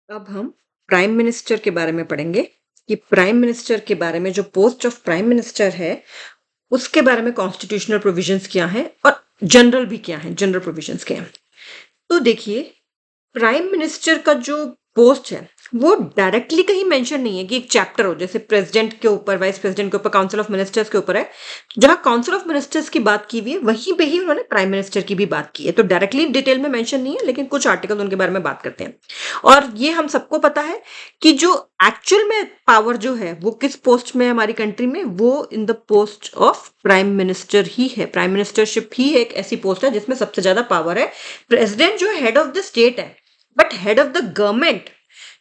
अब हम prime minister के बारे में पढ़ेंगे कि प्राइम मिनिस्टर के बारे में जो पोस्ट ऑफ प्राइम मिनिस्टर है उसके बारे में कॉन्स्टिट्यूशनल प्रोविजंस क्या हैं और जनरल भी क्या हैं, जनरल प्रोविजंस क्या हैं। तो देखिए, प्राइम मिनिस्टर का जो पोस्ट है वो डायरेक्टली कहीं मेंशन नहीं है कि एक चैप्टर हो, जैसे प्रेसिडेंट के ऊपर, वाइस प्रेसिडेंट के ऊपर, काउंसिल ऑफ मिनिस्टर्स के ऊपर है। जहां काउंसिल ऑफ मिनिस्टर्स की बात की हुई है वहीं पे ही उन्होंने प्राइम मिनिस्टर की भी बात की है। तो डायरेक्टली डिटेल में मेंशन नहीं है, लेकिन कुछ आर्टिकल उनके बारे में बात करते हैं। और ये हम सबको पता है कि जो एक्चुअल में पावर जो है वो किस पोस्ट में है हमारी कंट्री में, वो in the post of prime minister ही है। प्राइम मिनिस्टरशिप ही एक ऐसी पोस्ट है जिसमें सबसे ज्यादा पावर है। प्रेसिडेंट जो हेड ऑफ द स्टेट है, but head of the government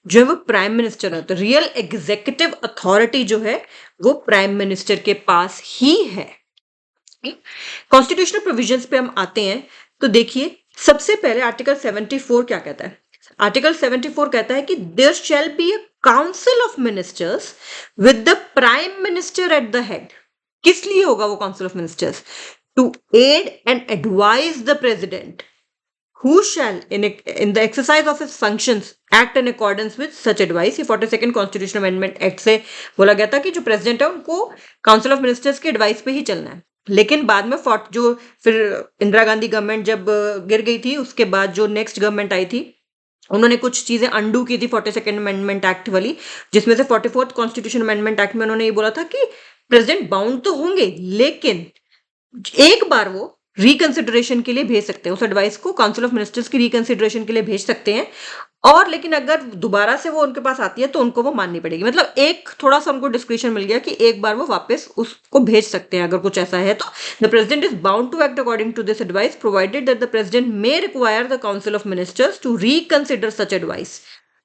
जो है वो प्राइम मिनिस्टर है। तो रियल एग्जीक्यूटिव अथॉरिटी जो है वो प्राइम मिनिस्टर के पास ही है। कॉन्स्टिट्यूशनल प्रोविजंस पे हम आते हैं तो देखिए, सबसे पहले आर्टिकल 74 क्या कहता है। आर्टिकल 74 कहता है कि there shall be a council of ministers with the prime minister at the head. किस लिए होगा वो council of ministers? To aid and advise the president who shall in the exercise of his functions act in accordance with such advice। ये 42nd constitution amendment act से बोला गया था कि जो प्रेसिडेंट है उनको काउंसिल ऑफ मिनिस्टर्स के एडवाइस पे ही चलना है। लेकिन बाद में जो फिर इंदिरा गांधी गवर्नमेंट जब गिर गई थी, उसके बाद जो नेक्स्ट गवर्नमेंट आई थी उन्होंने कुछ चीजें अंडू की थी 42nd अमेंडमेंट एक्ट वाली, जिसमें से 44th कॉन्स्टिट्यूशन अमेंडमेंट एक्ट में उन्होंने ये बोला था कि प्रेसिडेंट बाउंड तो होंगे, लेकिन एक बार वो रिकंसिडरेशन के लिए भेज सकते हैं उस एडवाइस को, काउंसिल ऑफ मिनिस्टर्स की रिकंसिडरेशन के लिए भेज सकते हैं। और लेकिन अगर दोबारा से वो उनके पास आती है तो उनको वो माननी पड़ेगी। मतलब एक थोड़ा सा उनको डिस्क्रिप्शन मिल गया कि एक बार वो वापस उसको भेज सकते हैं अगर कुछ ऐसा है तो। The president is bound to act according to this advice provided that the president may require the council of ministers to reconsider such advice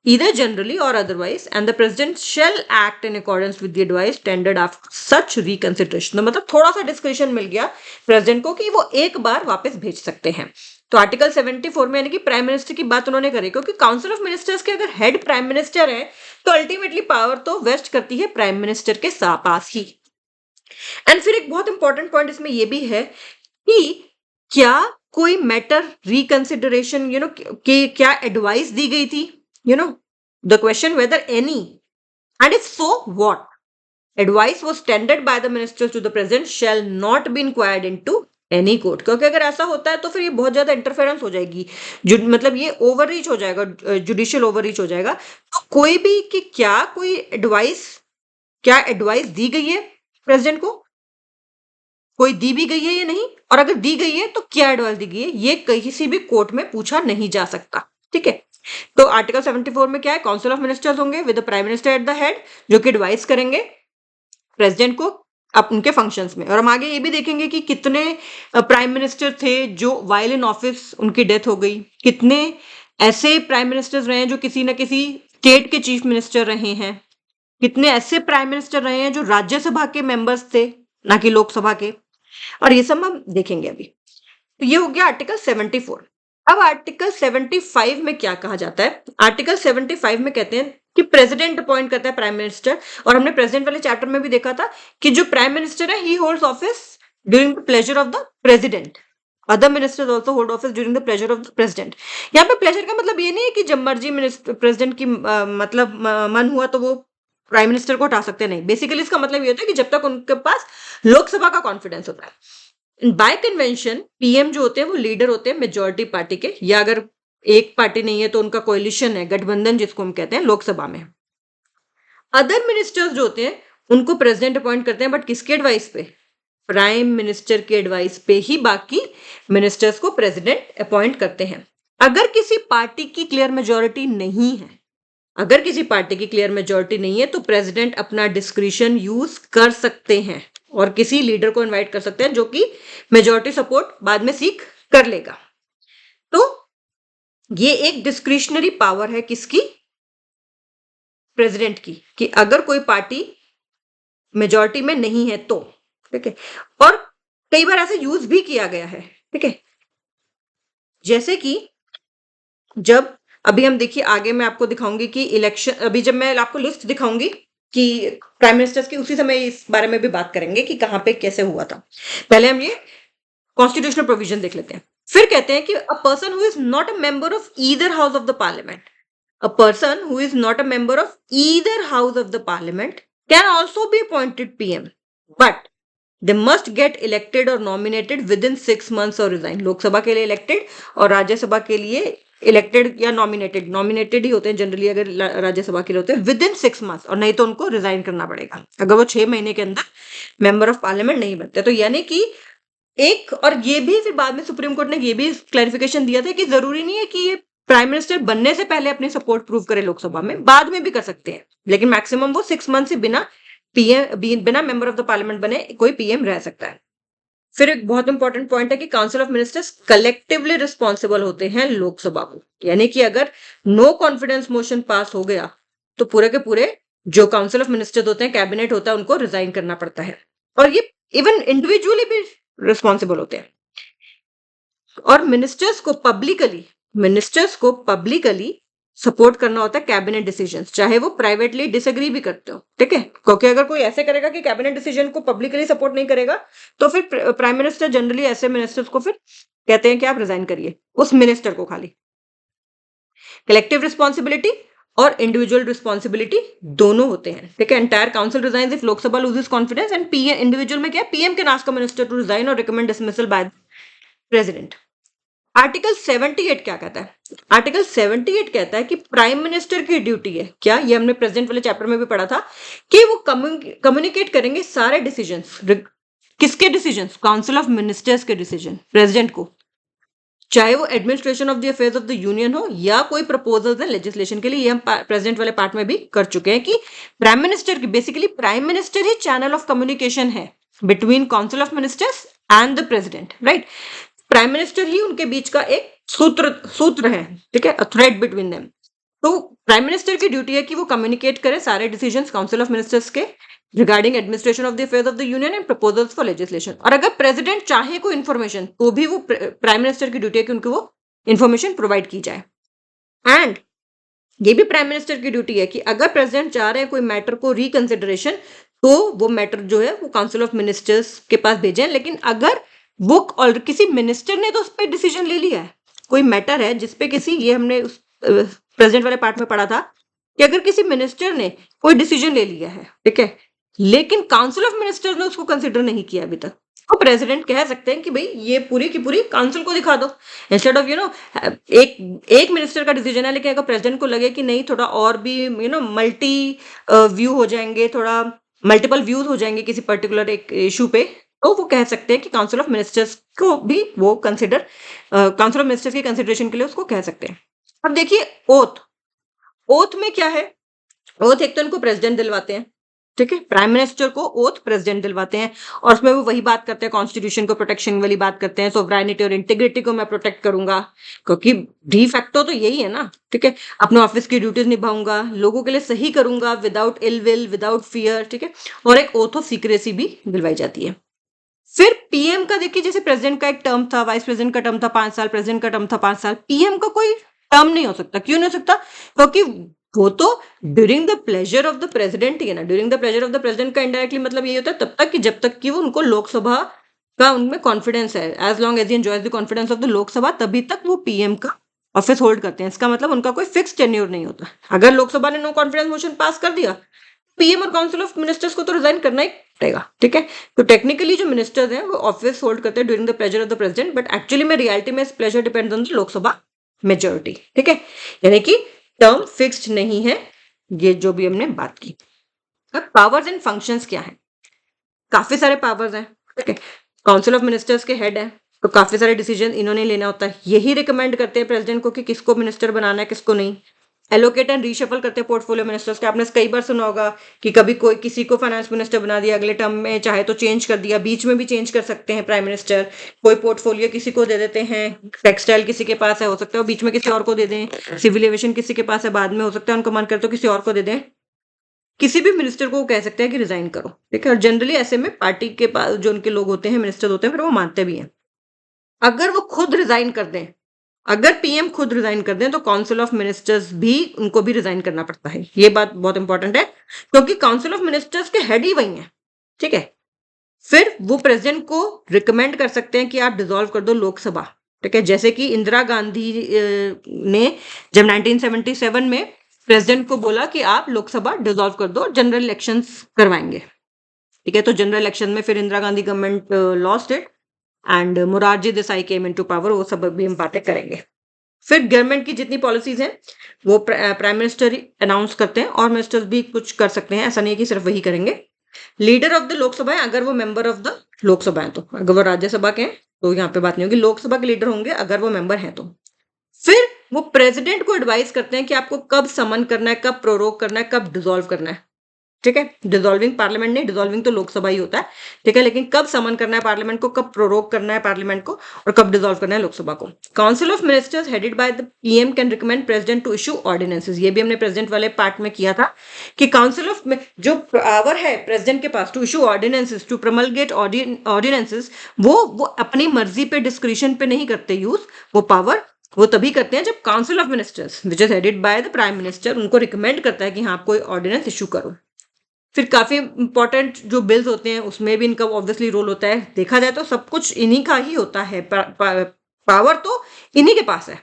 either generally or otherwise, and the president shall act in accordance with the advice tendered after such reconsideration। तो मतलब थोड़ा सा description मिल गया president को कि वो एक बार वापस भेज सकते हैं। तो आर्टिकल 74 में यानी कि प्राइम मिनिस्टर की बात उन्होंने करी, क्योंकि काउंसिल ऑफ मिनिस्टर्स के अगर हेड प्राइम मिनिस्टर है तो अल्टीमेटली पावर तो वेस्ट करती है प्राइम मिनिस्टर के पास ही। एंड फिर एक बहुत इंपॉर्टेंट पॉइंट इसमें यह भी है कि क्या कोई मैटर रिकंसिडरेशन कि क्या एडवाइस दी गई थी, the question whether any, and if so, what advice was tendered by the ministers to the president shall not be inquired into any court। क्योंकि अगर ऐसा होता है तो फिर ये बहुत ज्यादा इंटरफेरेंस हो जाएगी, मतलब ये ओवररीच हो जाएगा, जुडिशियल ओवररीच हो जाएगा। तो कोई भी कि क्या एडवाइस दी गई है प्रेसिडेंट को, कोई दी भी गई है या नहीं, और अगर दी गई है तो क्या एडवाइस दी गई है, ये किसी भी कोर्ट में पूछा नहीं जा सकता। ठीक है, तो आर्टिकल 74 में क्या है, काउंसिल ऑफ मिनिस्टर्स होंगे with the prime minister at the head, जो कि एडवाइस करेंगे प्रेसिडेंट को अब उनके फंक्शंस में। और हम आगे ये भी देखेंगे कि कितने प्राइम मिनिस्टर थे जो वाइल इन ऑफिस उनकी डेथ हो गई, कितने ऐसे प्राइम मिनिस्टर्स रहे हैं जो किसी न किसी स्टेट के चीफ मिनिस्टर रहे हैं, कितने ऐसे प्राइम मिनिस्टर रहे हैं जो राज्यसभा के मेंबर्स थे ना कि लोकसभा के, और ये सब हम देखेंगे अभी। तो ये हो गया आर्टिकल 74। अब आर्टिकल 75 में क्या कहा जाता है? आर्टिकल 75 में कहते हैं कि प्रेसिडेंट अपॉइंट करता है प्राइम मिनिस्टर, और हमने प्रेसिडेंट वाले चैप्टर में भी देखा था कि जो प्राइम मिनिस्टर है ही holds office during the pleasure of the president. Other ministers also hold office during the pleasure of the president. यहाँ पे प्लेजर का मतलब ये नहीं है कि जब मर्जी प्रेसिडेंट की मतलब मन हुआ तो वो प्राइम मिनिस्टर को हटा सकते नहीं। बेसिकली इसका मतलब ये होता है कि जब तक उनके पास लोकसभा का कॉन्फिडेंस होता है। बाय कन्वेंशन पीएम जो होते हैं वो लीडर होते हैं मेजॉरिटी पार्टी के, या अगर एक पार्टी नहीं है तो उनका कोलिशन है, गठबंधन जिसको हम कहते हैं, लोकसभा में। अदर मिनिस्टर्स जो होते हैं उनको प्रेसिडेंट अपॉइंट करते हैं, बट किसके एडवाइस पे? प्राइम मिनिस्टर के एडवाइस पे ही बाकी मिनिस्टर्स को प्रेसिडेंट अपॉइंट करते हैं। अगर किसी पार्टी की क्लियर मेजॉरिटी नहीं है, अगर किसी पार्टी की क्लियर मेजॉरिटी नहीं है तो प्रेसिडेंट अपना डिस्क्रिशन यूज कर सकते हैं और किसी लीडर को इनवाइट कर सकते हैं जो कि मेजॉरिटी सपोर्ट बाद में सीख कर लेगा। तो ये एक डिस्क्रिशनरी पावर है किसकी? प्रेसिडेंट की, कि अगर कोई पार्टी मेजॉरिटी में नहीं है तो। ठीक है, और कई बार ऐसा यूज भी किया गया है। ठीक है, जैसे कि जब अभी हम देखिए आगे मैं आपको दिखाऊंगी कि इलेक्शन, अभी जब मैं आपको लिस्ट दिखाऊंगी कि प्राइम मिनिस्टर्स की, उसी समय इस बारे में भी बात करेंगे कि कहां पे कैसे हुआ था। पहले हम ये कॉन्स्टिट्यूशनल प्रोविजन देख लेते हैं। फिर कहते हैं कि a person who is not a member of either house of the parliament, A person who is not a member of either house of the parliament can also be appointed PM, but they must get elected or nominated within 6 months or resign. Lok Sabha के लिए elected और राज्यसभा के लिए elected या nominated ही होते हैं generally, अगर राज्यसभा के लिए होते हैं विद इन 6 months, और नहीं तो उनको रिजाइन करना पड़ेगा अगर वो 6 महीने के अंदर मेंबर ऑफ पार्लियामेंट नहीं बनते। तो यानी कि एक, और ये भी फिर बाद में सुप्रीम कोर्ट ने ये भी क्लैरिफिकेशन दिया था कि जरूरी नहीं है कि ये प्राइम मिनिस्टर बनने से पहले अपनी सपोर्ट प्रूव करे लोकसभा में, बाद में भी कर सकते हैं, लेकिन मैक्सिमम वो 6 मंथ से बिना बिना मेंबर ऑफ द पार्लियामेंट बने कोई पीएम रह सकता है। फिर एक बहुत इंपॉर्टेंट पॉइंट है कि council of ministers collectively responsible होते हैं लोकसभा को, यानी कि अगर नो कॉन्फिडेंस मोशन पास हो गया तो पूरे के पूरे जो काउंसिल ऑफ मिनिस्टर्स होते हैं, कैबिनेट होता है, उनको रिजाइन करना पड़ता है, और ये इवन इंडिविजुअली भी रिस्पॉन्सिबल होते हैं। और मिनिस्टर्स को पब्लिकली सपोर्ट करना होता है कैबिनेट डिसीजंस, चाहे वो प्राइवेटली डिसएग्री भी करते हो, ठीक है, क्योंकि अगर कोई ऐसे करेगा कि कैबिनेट डिसीजन को पब्लिकली सपोर्ट नहीं करेगा तो फिर प्राइम मिनिस्टर जनरली ऐसे मिनिस्टर्स को फिर कहते हैं कि आप रिजाइन करिए, उस मिनिस्टर को खाली। कलेक्टिव रिस्पॉन्सिबिलिटी और इंडिविजुअल रिस्पॉन्सिबिलिटी दोनों होते हैं, ठीक है। Entire council resigns if Lok Sabha loses confidence, and PM individual में क्या है, PM can ask a minister to resign और recommend dismissal by president. Article 78 क्या कहता है? आर्टिकल 78 कहता है कि प्राइम मिनिस्टर की ड्यूटी है क्या, ये हमने प्रेसिडेंट वाले चैप्टर में भी पढ़ा था, कि वो कम्युनिकेट करेंगे सारे डिसीजंस। किसके डिसीजंस? काउंसिल ऑफ मिनिस्टर्स के डिसीजन प्रेसिडेंट को, चाहे वो administration of the affairs of the union हो या कोई प्रपोजल्स है लेजिस्लेशन के लिए। ये हम प्रेसिडेंट वाले पार्ट में भी कर चुके हैं कि प्राइम मिनिस्टर की, बेसिकली प्राइम मिनिस्टर ही चैनल ऑफ कम्युनिकेशन है between council of ministers and the president, right. Prime minister ही उनके बीच का एक सूत्र है, ठीक है, अ थ्रेड बिटवीन देम। तो प्राइम मिनिस्टर की ड्यूटी है कि वो कम्युनिकेट करे सारे डिसीजंस काउंसिल ऑफ मिनिस्टर्स के regarding administration of the affairs of the union and proposals for legislation. और अगर प्रेसिडेंट चाहे कोई इन्फॉर्मेशन तो भी वो प्राइम मिनिस्टर की ड्यूटी है कि उनको वो इन्फॉर्मेशन प्रोवाइड की जाए। एंड ये भी प्राइम मिनिस्टर की ड्यूटी है कि अगर प्रेसिडेंट चाह रहे हैं कोई मैटर को रिकंसिडरेशन, तो वो मैटर जो है वो काउंसिल ऑफ मिनिस्टर्स के पास भेजें। लेकिन अगर वो और किसी मिनिस्टर ने तो उस पर डिसीजन ले लिया है, कोई मैटर है जिसपे किसी, ये हमने उस प्रेसिडेंट वाले पार्ट में पढ़ा था कि अगर किसी मिनिस्टर ने कोई डिसीजन ले लिया है, ठीक है, लेकिन काउंसिल ऑफ मिनिस्टर्स ने उसको कंसिडर नहीं किया अभी तक, तो प्रेसिडेंट कह सकते हैं कि भाई ये पूरी की पूरी काउंसिल को दिखा दो, इंस्टेड ऑफ एक मिनिस्टर का डिसीजन है, लेकिन अगर प्रेसिडेंट को लगे कि नहीं थोड़ा और भी मल्टी व्यू हो जाएंगे, थोड़ा मल्टीपल व्यूज हो जाएंगे किसी पर्टिकुलर एक इशू पे, तो वो कह सकते हैं कि काउंसिल ऑफ मिनिस्टर्स को भी वो काउंसिल ऑफ मिनिस्टर्स की कंसिडरेशन के लिए उसको कह सकते हैं। अब देखिए ओथ में क्या है, ओथ एक तो इनको प्रेसिडेंट दिलवाते हैं, ठीक है, प्राइम मिनिस्टर को ओथ प्रेसिडेंट दिलवाते हैं, और उसमें वो वही बात करते हैं, कॉन्स्टिट्यूशन को प्रोटेक्शन वाली बात करते हैं, सोवरेनिटी और इंटीग्रिटी को मैं प्रोटेक्ट करूंगा, क्योंकि डी फैक्टो तो यही है ना, ठीक है, अपने ऑफिस की ड्यूटीज निभाऊंगा, लोगों के लिए सही करूंगा without ill will, without fear, ठीक है, और एक ओथ ऑफ सीक्रेसी भी दिलवाई जाती है। फिर पीएम का देखिए, जैसे प्रेसिडेंट का एक टर्म था, वाइस प्रेसिडेंट का टर्म था 5 साल, प्रेसिडेंट का टर्म था 5 साल, पीएम का कोई टर्म नहीं हो सकता। क्यों नहीं हो सकता? क्योंकि वो तो during the pleasure of the president ही है ना। During the pleasure of the president का इनडायरेक्टली मतलब ये होता है तब तक कि जब तक कि वो उनको लोकसभा का उनमें कॉन्फिडेंस है, as long as he enjoys the confidence of the Lok Sabha, तभी तक वो पीएम का ऑफिस होल्ड करते हैं। इसका मतलब उनका कोई फिक्स टेन्योर नहीं होता। अगर लोकसभा ने नो कॉन्फिडेंस मोशन पास कर दिया, पीएम और काउंसिल ऑफ मिनिस्टर्स को तो रिजाइन करना ही पड़ेगा, ठीक है। तो टेक्निकली जो मिनिस्टर्स हैं वो ऑफिस होल्ड करते हैं during the pleasure of the president, but actually में रियलिटी में pleasure depends on the Lok Sabha majority, ठीक है, यानी कि टर्म फिक्स्ड नहीं है, ये जो भी हमने बात की। अब पावर्स एंड फंक्शंस क्या है? काफी सारे पावर्स हैं, ठीक है, काउंसिल ऑफ मिनिस्टर्स के हेड है, तो काफी सारे डिसीजन इन्होंने लेना होता है, यही रिकमेंड करते हैं प्रेसिडेंट को कि किसको मिनिस्टर बनाना है, किसको नहीं। एलोकेट एंड रीशफल करते हैं पोर्टफोलियो मिनिस्टर्स के। आपने कई बार सुना होगा कि कभी कोई किसी को फाइनेंस मिनिस्टर बना दिया, अगले टर्म में चाहे तो चेंज कर दिया, बीच में भी चेंज कर सकते हैं प्राइम मिनिस्टर। कोई पोर्टफोलियो किसी को दे देते हैं, टेक्सटाइल किसी के पास है, हो सकता है बीच में किसी और को दे दें, सिविल एविएशन किसी के पास है, बाद में हो सकता है उनको मन करे तो किसी और को दे दें। किसी भी मिनिस्टर को कह सकते हैं कि रिजाइन करो, ठीक है, और जनरली ऐसे में पार्टी के पास जो उनके लोग होते हैं, मिनिस्टर होते हैं, फिर वो मानते भी हैं। अगर वो खुद रिजाइन कर दें, अगर पीएम खुद रिजाइन कर दें, तो काउंसिल ऑफ मिनिस्टर्स भी उनको भी रिजाइन करना पड़ता है। ये बात बहुत इंपॉर्टेंट है, क्योंकि काउंसिल ऑफ मिनिस्टर्स के हेड ही वही हैं, ठीक है। फिर वो प्रेसिडेंट को रिकमेंड कर सकते हैं कि आप डिसॉल्व कर दो लोकसभा, ठीक है, जैसे कि इंदिरा गांधी ने जब 1977 में प्रेसिडेंट को बोला कि आप लोकसभा डिसॉल्व कर दो, जनरल इलेक्शंस करवाएंगे। ठीक है, तो जनरल इलेक्शन में फिर Indira Gandhi government lost it and Morarji Desai came into power, वो सब भी हम बातें करेंगे। फिर गवर्नमेंट की जितनी पॉलिसीज हैं वो प्राइम मिनिस्टर ही अनाउंस करते हैं, और मिनिस्टर्स भी कुछ कर सकते हैं, ऐसा नहीं है कि सिर्फ वही करेंगे। लीडर ऑफ द लोकसभा है अगर वो मेंबर ऑफ द लोकसभा है, तो अगर वो राज्यसभा के हैं तो यहाँ पे बात नहीं होगी, लोकसभा के लीडर होंगे अगर वो मेंबर हैं तो। फिर वो प्रेसिडेंट को एडवाइस करते हैं कि आपको कब समन करना है, कब प्रोरोग करना है, कब डिसॉल्व करना है। ठीक है, डिसॉल्विंग पार्लियामेंट नहीं, डिसॉल्विंग तो लोकसभा ही होता है। ठीक है, लेकिन कब समन करना है पार्लियामेंट को, कब प्रोरोग करना है पार्लियामेंट को, और कब डिसॉल्व करना है लोकसभा को। Council of ministers headed by the PM can recommend president to issue ordinances. ये भी हमने प्रेसिडेंट वाले पार्ट में किया था कि काउंसिल ऑफ जो पावर है प्रेसिडेंट के पास to issue ordinances, to promulgate ordinances, वो अपनी मर्जी पे, डिस्क्रिशन पे नहीं करते यूज। वो पावर वो तभी करते हैं जब council of ministers which is headed by the prime minister उनको रिकमेंड करता है कि हाँ कोई ऑर्डिनेंस इशू करो। फिर काफी इंपॉर्टेंट जो बिल्स होते हैं उसमें भी इनका ऑब्वियसली रोल होता है। देखा जाए तो सब कुछ इन्हीं का ही होता है, पावर तो इन्हीं के पास है।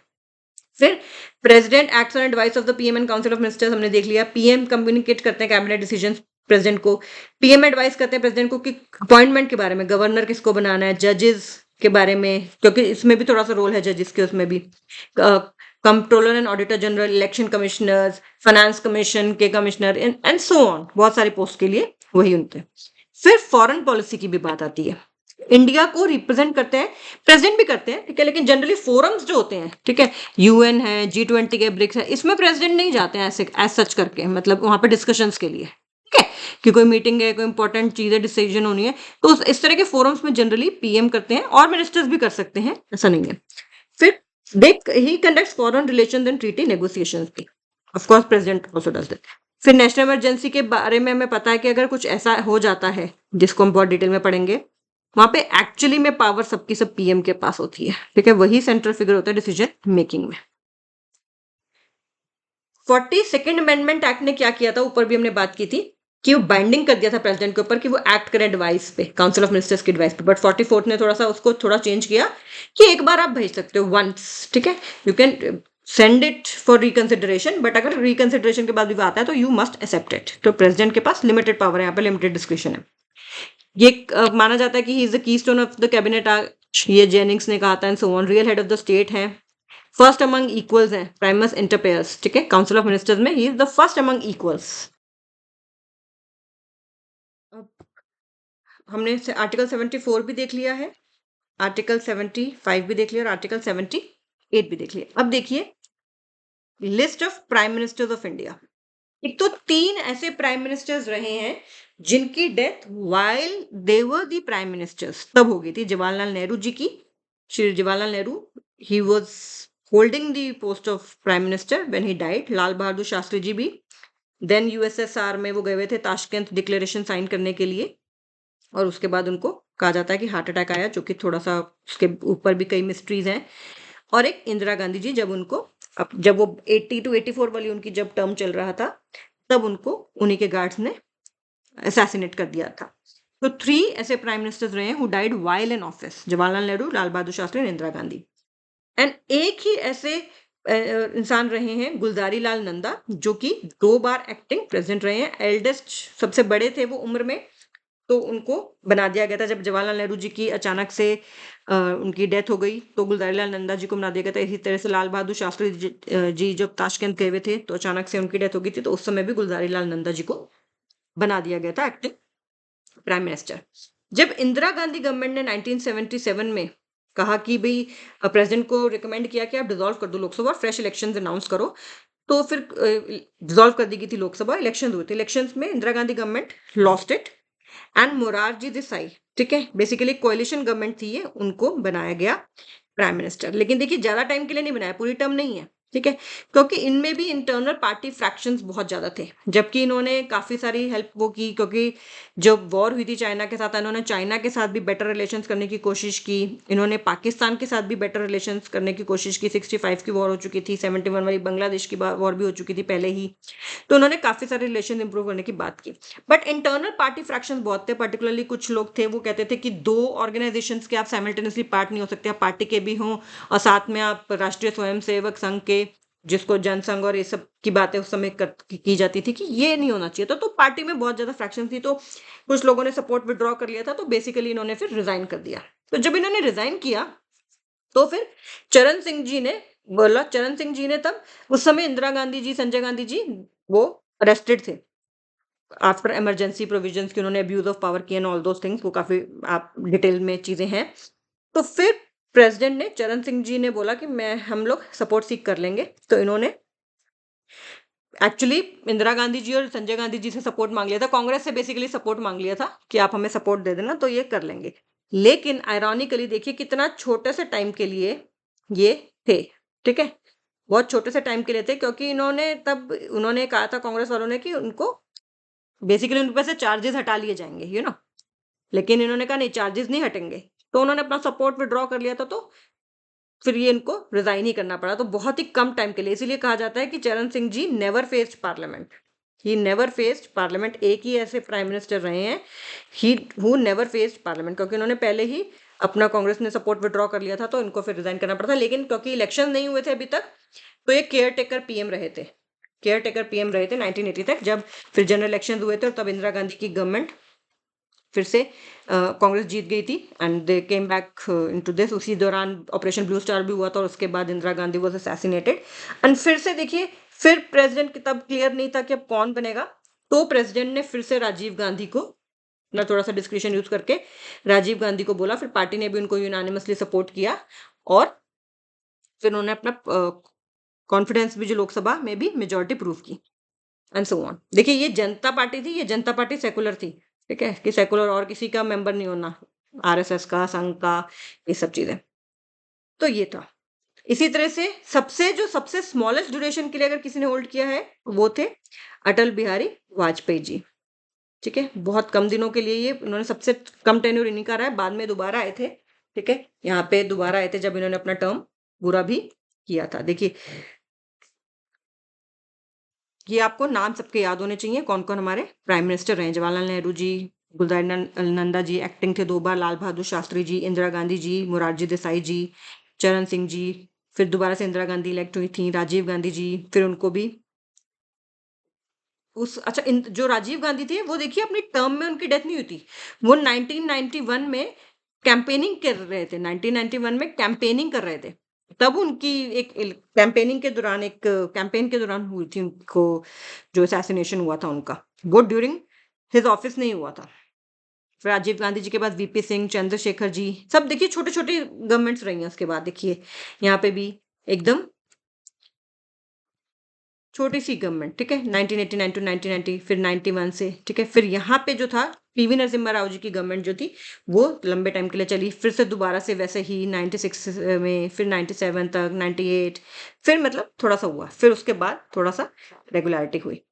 फिर president acts on advice of the PM and council of ministers हमने देख लिया। पीएम कम्युनिकेट करते हैं कैबिनेट डिसीजन प्रेसिडेंट को। पीएम एडवाइस करते हैं प्रेसिडेंट को कि अपॉइंटमेंट के बारे में, गवर्नर किसको बनाना है, जजेस के बारे में, क्योंकि इसमें भी थोड़ा सा रोल है जजेस के, उसमें भी controller and auditor general, election commissioners, finance commission के कमिश्नर एंड सो ऑन, बहुत सारी पोस्ट के लिए वही उनके। फिर फॉरेन पॉलिसी की भी बात आती है। इंडिया को रिप्रेजेंट करते हैं प्रेसिडेंट भी करते हैं, ठीक है, लेकिन जनरली फोरम्स जो होते हैं, ठीक है, यूएन है, G20 के, ब्रिक्स है, इसमें प्रेसिडेंट नहीं जाते हैं ऐसे एज सच करके, मतलब वहां पे डिस्कशंस के लिए, ठीक है, कि कोई मीटिंग है, कोई इंपॉर्टेंट चीजें डिसीजन होनी है, तो इस तरह के फोरम्स में जनरली पीएम करते हैं, और मिनिस्टर्स भी कर सकते हैं, ऐसा नहीं है। फिर he conducts foreign relations and treaty negotiations भी, of course president also does that। फिर नेशनल इमरजेंसी के बारे में हमें पता है कि अगर कुछ ऐसा हो जाता है जिसको हम बहुत डिटेल में पढ़ेंगे, वहां पे एक्चुअली में पावर सबकी सब पीएम के पास होती है, ठीक है, वही सेंट्रल फिगर होता है डिसीजन मेकिंग में। 42nd अमेंडमेंट एक्ट ने क्या किया था, ऊपर भी हमने बात की थी कि वो बाइंडिंग कर दिया था प्रेसिडेंट के ऊपर कि वो एक्ट करे एडवाइस पे, काउंसिल ऑफ मिनिस्टर्स की एडवाइस पे। बट 44th ने थोड़ा सा उसको थोड़ा चेंज किया कि एक बार आप भेज सकते हो वंस, ठीक है, you can send it for reconsideration, but अगर रिकंसिडरेशन के बाद भी आता है तो यू मस्ट एक्सेप्ट इट। तो प्रेसिडेंट के पास लिमिटेड पावर है, यहाँ पे लिमिटेड डिस्क्रिप्शन है। ये माना जाता है कि he is the keystone of the cabinet, ये जेनिंग्स ने कहा था, and so on. Real head of the state है, फर्स्ट अमंग इक्वल्स हैं, प्राइमस इंटर पेयर्स, ठीक है, काउंसिल ऑफ मिनिस्टर्स में he is the first among equals. हमने आर्टिकल 74 भी देख लिया है, आर्टिकल 75 भी देख लिया, और आर्टिकल 78 भी देख लिया। अब देखिए list of prime ministers of India. एक तो 3 ऐसे प्राइम मिनिस्टर्स रहे हैं जिनकी death while they were the prime ministers तब हो गई थी। जवाहरलाल नेहरू जी की, Shri Jawaharlal Nehru, he was holding the post of prime minister when he died. Lal Bahadur Shastri ji भी, देन यूएसएसआर में वो गए हुए थे ताशकंद डिक्लेरेशन साइन करने के लिए, और उसके बाद उनको कहा जाता है कि हार्ट अटैक आया, जो कि थोड़ा सा उसके ऊपर भी कई मिस्ट्रीज हैं। और एक इंदिरा गांधी जी, जब उनको जब वो 80 to 84 वाली उनकी जब टर्म चल रहा था, तब उनको उन्हीं के गार्ड्स ने असैसिनेट कर दिया था। तो 3 ऐसे प्राइम मिनिस्टर्स रहे हैं who died while in office, Jawaharlal Nehru, Lal Bahadur Shastri, Indira Gandhi. And एक ही ऐसे इंसान रहे हैं गुलजारी लाल नंदा, जो कि 2 बार एक्टिंग प्रेसिडेंट रहे हैं। एल्डेस्ट, सबसे बड़े थे वो उम्र में, तो उनको बना दिया गया था जब जवाहरलाल नेहरू जी की अचानक से उनकी डेथ हो गई, तो गुलजारी लाल नंदा जी को बना दिया गया था। इसी तरह से लाल बहादुर शास्त्री जी जब ताशकंद गए हुए थे तो अचानक से उनकी डेथ हो गई थी, तो उस समय भी गुलजारी लाल नंदा जी को बना दिया गया था एक्टिंग प्राइम मिनिस्टर। जब इंदिरा गांधी गवर्नमेंट ने 1977 में कहा कि भाई प्रेसिडेंट को रिकमेंड किया कि आप डिसॉल्व कर दो लोकसभा, फ्रेश इलेक्शंस अनाउंस करो, तो फिर डिसॉल्व कर दी गई थी लोकसभा, इलेक्शन हुए थे। इलेक्शंस में Indira Gandhi government lost it and Morarji Desai, ठीक है, बेसिकली कोalition गवर्नमेंट थी ये, उनको बनाया गया प्राइम मिनिस्टर। लेकिन देखिए ज्यादा टाइम के लिए नहीं बनाया, पूरी टर्म नहीं है, ठीक है, क्योंकि इनमें भी इंटरनल पार्टी फ्रैक्शंस बहुत ज्यादा थे। जबकि इन्होंने काफी सारी हेल्प वो की, क्योंकि जब वॉर हुई थी चाइना के साथ, इन्होंने चाइना के साथ भी बेटर रिलेशंस करने की कोशिश की, इन्होंने पाकिस्तान के साथ भी बेटर रिलेशंस करने की कोशिश की। 65 की वॉर हो चुकी थी, 71 वाली बांग्लादेश की वॉर भी हो चुकी थी पहले ही, तो उन्होंने काफी सारे रिलेशन इंप्रूव करने की बात की। बट इंटरनल पार्टी फ्रैक्शंस बहुत थे, पर्टिकुलरली कुछ लोग थे वो कहते थे कि 2 ऑर्गेनाइजेशंस के आप साइमल्टेनियसली पार्ट नहीं हो सकते, आप पार्टी के भी हों और साथ में आप राष्ट्रीय स्वयंसेवक संघ के जिसको जनसंघ और ये सब की बातें उस समय की जाती थी कि ये नहीं होना चाहिए था, तो पार्टी में बहुत ज्यादा फ्रैक्शन थी, तो कुछ लोगों ने सपोर्ट विड्रॉ कर लिया था, तो बेसिकली इन्होंने फिर रिजाइन कर दिया। तो जब इन्होंने रिजाइन किया तो फिर चरण सिंह जी ने बोला, चरण सिंह जी ने तब उस समय इंदिरा गांधी जी, संजय गांधी जी वो अरेस्टेड थे आफ्टर इमरजेंसी प्रोविजंस की, उन्होंने अब्यूज ऑफ पावर किया एंड ऑल दोस थिंग्स, वो काफी आप डिटेल में चीजें हैं। तो फिर प्रेसिडेंट ने, चरण सिंह जी ने बोला कि मैं हम लोग सपोर्ट सीख कर लेंगे, तो इन्होंने एक्चुअली इंदिरा गांधी जी और संजय गांधी जी से सपोर्ट मांग लिया था, कांग्रेस से बेसिकली सपोर्ट मांग लिया था कि आप हमें सपोर्ट दे देना तो ये कर लेंगे। लेकिन आयरॉनिकली देखिए कितना छोटे से टाइम के लिए ये थे, ठीक है, बहुत छोटे से टाइम के लिए थे, क्योंकि इन्होंने तब उन्होंने कहा था कांग्रेस वालों ने कि उनको बेसिकली उनके पास से चार्जेस हटा लिए जाएंगे, लेकिन इन्होंने कहा नहीं, चार्जेस नहीं हटेंगे, तो उन्होंने अपना सपोर्ट विड्रॉ कर लिया था, तो फिर ये इनको रिजाइन ही करना पड़ा, तो बहुत ही कम टाइम के लिए। इसीलिए कहा जाता है कि Charan Singh ji never faced parliament, he never faced parliament, एक ही ऐसे प्राइम मिनिस्टर रहे हैं he who never faced parliament, क्योंकि उन्होंने पहले ही अपना, कांग्रेस ने सपोर्ट विड्रॉ कर लिया था, तो इनको फिर रिजाइन करना पड़ा था। लेकिन क्योंकि इलेक्शन नहीं हुए थे अभी तक, तो ये केयर टेकर पीएम रहे थे, केयर टेकर पीएम रहे थे 1980 तक, जब फिर जनरल इलेक्शन हुए थे और तब इंदिरा गांधी की गवर्नमेंट फिर से कांग्रेस जीत गई थी and they came back into this. उसी दौरान ऑपरेशन ब्लू स्टार भी हुआ था और उसके बाद Indira Gandhi was assassinated and फिर से देखिए, फिर प्रेसिडेंट तब क्लियर नहीं था कि अब कौन बनेगा, तो प्रेसिडेंट ने फिर से राजीव गांधी को अपना थोड़ा सा डिस्क्रिप्शन यूज करके राजीव गांधी को बोला, फिर पार्टी ने भी उनको यूनानिमसली सपोर्ट किया और फिर उन्होंने अपना कॉन्फिडेंस भी जो लोकसभा में भी मेजोरिटी प्रूव की एंड सो ऑन। देखिए ये जनता पार्टी थी, ये जनता पार्टी सेकुलर थी, ठीक है, कि सेकुलर और किसी का मेंबर नहीं होना, आरएसएस का, संघ का, ये सब चीजें। तो ये था। इसी तरह से सबसे स्मॉलेस्ट ड्यूरेशन के लिए अगर किसी ने होल्ड किया है वो थे अटल बिहारी वाजपेयी जी, ठीक है, बहुत कम दिनों के लिए ये इन्होंने सबसे कम टेन्योर इन्हीं का रहा है, बाद में दोबारा आए थे, ठीक है, यहाँ पे दोबारा आए थे जब इन्होंने अपना टर्म पूरा भी किया था। देखिए ये आपको नाम सबके याद होने चाहिए, कौन कौन हमारे प्राइम मिनिस्टर रहे। जवाहरलाल नेहरू जी, गुलजार नंदा जी एक्टिंग थे 2 बार, लाल बहादुर शास्त्री जी, इंदिरा गांधी जी, मोरारजी देसाई जी, चरण सिंह जी, फिर दोबारा से इंदिरा गांधी इलेक्ट हुई थी, राजीव गांधी जी, फिर उनको भी उस अच्छा जो राजीव गांधी थे वो देखिए अपनी टर्म में उनकी डेथ नहीं हुई थी, वो 1991 में कैंपेनिंग कर रहे थे, 1991 में कैंपेनिंग कर रहे थे, तब उनकी एक कैंपेनिंग के दौरान, एक कैंपेन के दौरान हुई थी उनको जो असैसिनेशन हुआ था उनका, वो ड्यूरिंग हिज ऑफिस नहीं हुआ था। फिर राजीव गांधी जी के बाद वीपी सिंह, चंद्रशेखर जी, सब देखिए छोटे छोटे गवर्नमेंट्स रही हैं उसके बाद। देखिए यहाँ पे भी एकदम छोटी सी गवर्नमेंट, ठीक है, 1989 टू 1990, फिर 91 से, ठीक है, फिर यहाँ पे जो था पीवी नरसिम्हा राव जी की गवर्नमेंट जो थी वो लंबे टाइम के लिए चली, फिर से दोबारा से वैसे ही 96 में, फिर 97 तक, 98, फिर मतलब थोड़ा सा हुआ, फिर उसके बाद थोड़ा सा रेगुलरिटी हुई।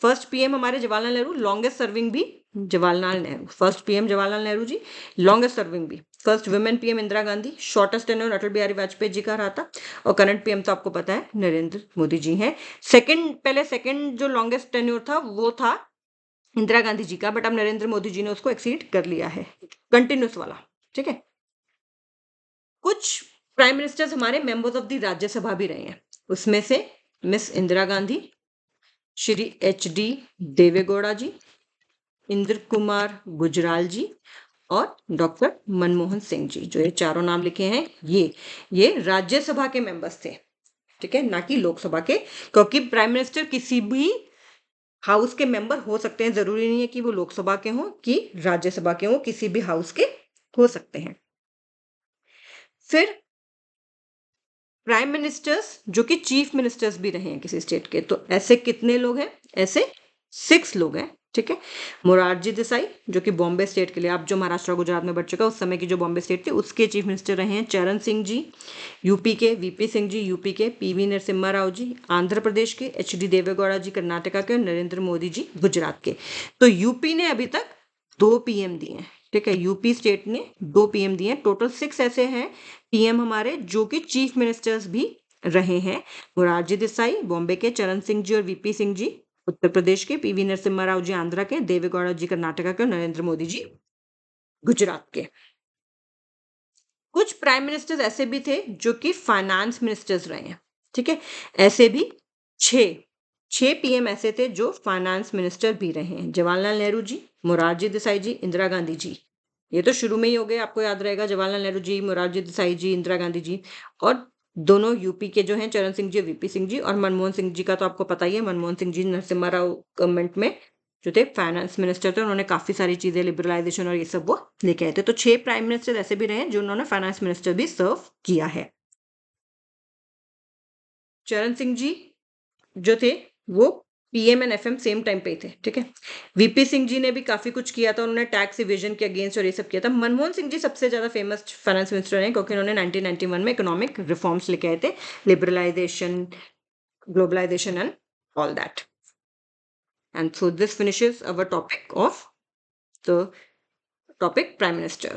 फर्स्ट पीएम हमारे जवाहरलाल नेहरू, लॉन्गेस्ट सर्विंग भी Jawaharlal Nehru, first PM Jawaharlal Nehru ji, longest serving भी। First women PM Indira Gandhi, shortest tenure Atal Bihari Vajpayee ji का रहा था, और करंट पीएम तो आपको पता है नरेंद्र मोदी जी हैं। सेकंड जो लॉन्गेस्ट टेन्योर था वो था इंदिरा गांधी जी का, बट अब नरेंद्र मोदी जी ने उसको एक्सीड कर लिया है, कंटिन्यूस वाला, ठीक है। कुछ प्राइम मिनिस्टर्स हमारे मेंबर्स ऑफ द राज्यसभा भी रहे हैं, उसमें से miss Indira Gandhi, Shri H D Deve Gowda ji, Inder Kumar Gujral ji और डॉक्टर मनमोहन सिंह जी, जो ये चारों नाम लिखे हैं ये राज्यसभा के मेंबर्स थे, ठीक है, ना कि लोकसभा के, क्योंकि प्राइम मिनिस्टर किसी भी हाउस के मेंबर हो सकते हैं, जरूरी नहीं है कि वो लोकसभा के हों कि राज्यसभा के हों, किसी भी हाउस के हो सकते हैं। फिर प्राइम मिनिस्टर्स जो कि चीफ मिनिस्टर्स भी रहे हैं किसी स्टेट के, तो ऐसे कितने लोग हैं, ऐसे 6 लोग हैं, ठीक है। मोरारजी देसाई जो कि बॉम्बे स्टेट के लिए, अब जो महाराष्ट्र और गुजरात में बढ़ चुका, उस समय की जो बॉम्बे स्टेट थी उसके चीफ मिनिस्टर रहे हैं। चरण सिंह जी यूपी के, वीपी सिंह जी यूपी के, पीवी नरसिम्हा राव जी आंध्र प्रदेश के, एच डी देवेगौड़ा जी कर्नाटका के और नरेंद्र मोदी जी गुजरात के। तो यूपी ने अभी तक 2 पीएम दिए हैं, ठीक है, यूपी स्टेट ने 2 पीएम दिए हैं, टोटल 6 ऐसे हैं पीएम हमारे जो कि चीफ मिनिस्टर्स भी रहे हैं। मोरारजी देसाई बॉम्बे के, चरण सिंह जी और वीपी सिंह जी उत्तर प्रदेश के, पीवी नरसिम्हा राव जी आंध्रा के, देवेगौड़ा जी कर्नाटका के और नरेंद्र मोदी जी गुजरात के। कुछ प्राइम मिनिस्टर्स ऐसे भी थे जो कि फाइनेंस मिनिस्टर्स रहे हैं, ठीक है, ऐसे भी 6 पीएम ऐसे थे जो फाइनेंस मिनिस्टर भी रहे हैं। जवाहरलाल नेहरू जी, मोरारजी देसाई जी, इंदिरा गांधी जी। ये तो शुरू में ही हो गए, आपको याद रहेगा, जवाहरलाल नेहरू जी, मोरारजी देसाई जी, इंदिरा गांधी जी। और दोनों यूपी के जो हैं, चरण सिंह जी, वीपी सिंह जी। और मनमोहन सिंह जी का तो आपको पता ही है, मनमोहन सिंह जी नरसिम्हा राव गवर्नमेंट में जो थे फाइनेंस मिनिस्टर थे, उन्होंने काफी सारी चीजें, लिबरलाइजेशन और ये सब वो लेके आए थे। तो 6 प्राइम मिनिस्टर ऐसे भी रहे हैं जो उन्होंने फाइनेंस मिनिस्टर भी सर्व किया है। चरण सिंह जी जो थे वो PM and FM same time पे ही थे, ठीक है। वीपी सिंह जी ने भी काफी कुछ किया था, उन्होंने टैक्स इवेजन के अगेंस्ट और ये सब किया था। मनमोहन सिंह जी सबसे ज्यादा फेमस फाइनेंस मिनिस्टर हैं क्योंकि उन्होंने 1991 में इकोनॉमिक रिफॉर्म्स लेके आए थे, liberalisation, globalisation and all that. And so this finishes our topic of the topic Prime Minister.